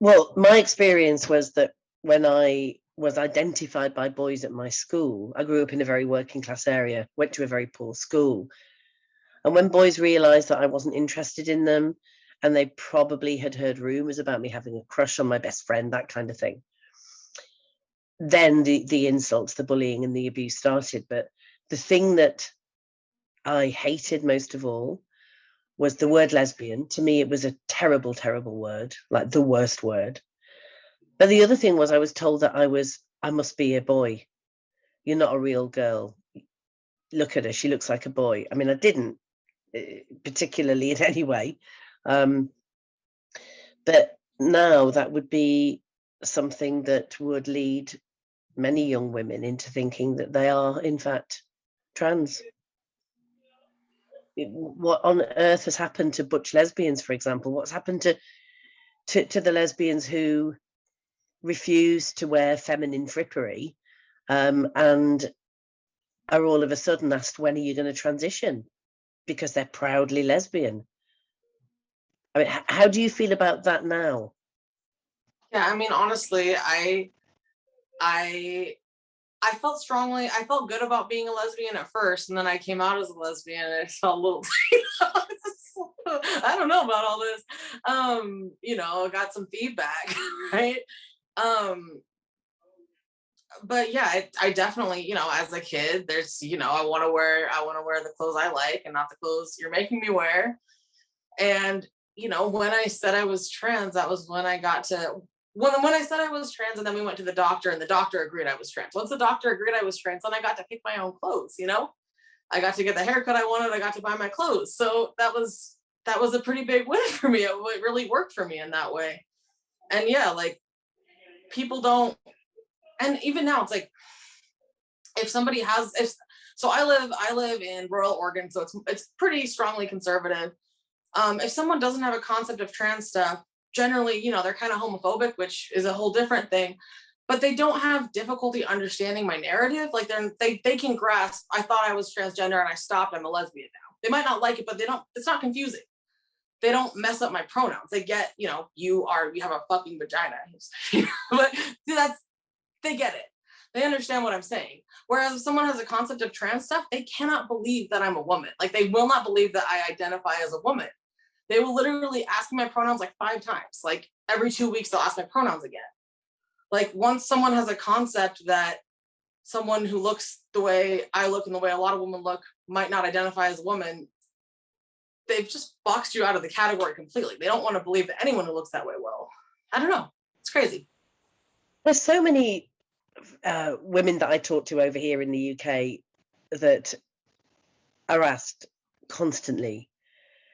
Well, my experience was that when I was identified by boys at my school, I grew up in a very working class area, went to a very poor school. And when boys realized that I wasn't interested in them, and they probably had heard rumors about me having a crush on my best friend, that kind of thing, then the insults, the bullying and the abuse started. But the thing that I hated most of all was the word lesbian. To me, it was a terrible, terrible word, like the worst word. But the other thing was I was told that I must be a boy. You're not a real girl. Look at her. She looks like a boy. I mean, I didn't particularly in any way. But now that would be something that would lead many young women into thinking that they are, in fact, trans. What on earth has happened to butch lesbians, for example? What's happened to the lesbians who refuse to wear feminine frippery and are all of a sudden asked, when are you going to transition? Because they're proudly lesbian. I mean, how do you feel about that now? Yeah, I mean, honestly, I felt strongly. I felt good about being a lesbian at first, and then I came out as a lesbian, and I felt a little. I don't know about all this. I got some feedback, right? But yeah, I definitely, as a kid, there's, I want to wear the clothes I like and not the clothes you're making me wear. And when I said I was trans, that was when I got to when I said I was trans, and then we went to the doctor, and the doctor agreed I was trans. Once the doctor agreed I was trans, then I got to pick my own clothes. I got to get the haircut I wanted. I got to buy my clothes. So that was a pretty big win for me. It really worked for me in that way. And yeah, like people don't. And even now, it's like if somebody has so I live in rural Oregon, so it's pretty strongly conservative. If someone doesn't have a concept of trans stuff, generally, they're kind of homophobic, which is a whole different thing. But they don't have difficulty understanding my narrative. Like they can grasp. I thought I was transgender and I stopped. I'm a lesbian now. They might not like it, but they don't. It's not confusing. They don't mess up my pronouns. They get, you have a fucking vagina. But they get it. They understand what I'm saying. Whereas if someone has a concept of trans stuff, they cannot believe that I'm a woman. Like they will not believe that I identify as a woman. They will literally ask me my pronouns like 5 times. Like every 2 weeks, they'll ask my pronouns again. Like once someone has a concept that someone who looks the way I look and the way a lot of women look might not identify as a woman, they've just boxed you out of the category completely. They don't want to believe that anyone who looks that way will. I don't know. It's crazy. There's so many women that I talk to over here in the UK that are asked constantly,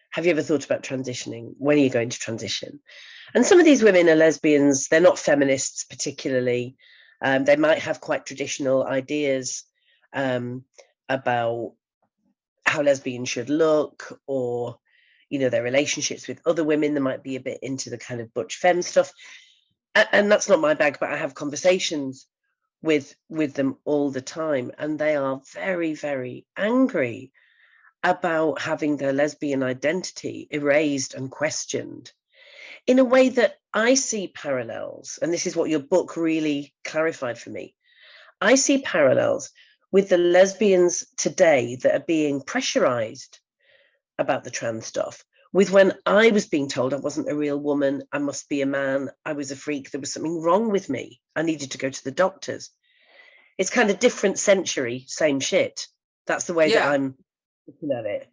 have you ever thought about transitioning? When are you going to transition? And some of these women are lesbians. They're not feminists particularly. They might have quite traditional ideas about how lesbians should look, or, their relationships with other women. They might be a bit into the kind of butch femme stuff. And that's not my bag, but I have conversations with them all the time. And they are very, very angry about having their lesbian identity erased and questioned in a way that I see parallels. And this is what your book really clarified for me. I see parallels with the lesbians today that are being pressurized about the trans stuff, with when I was being told I wasn't a real woman, I must be a man, I was a freak, there was something wrong with me, I needed to go to the doctors. It's kind of different century, same shit. That's the way that I'm looking at it.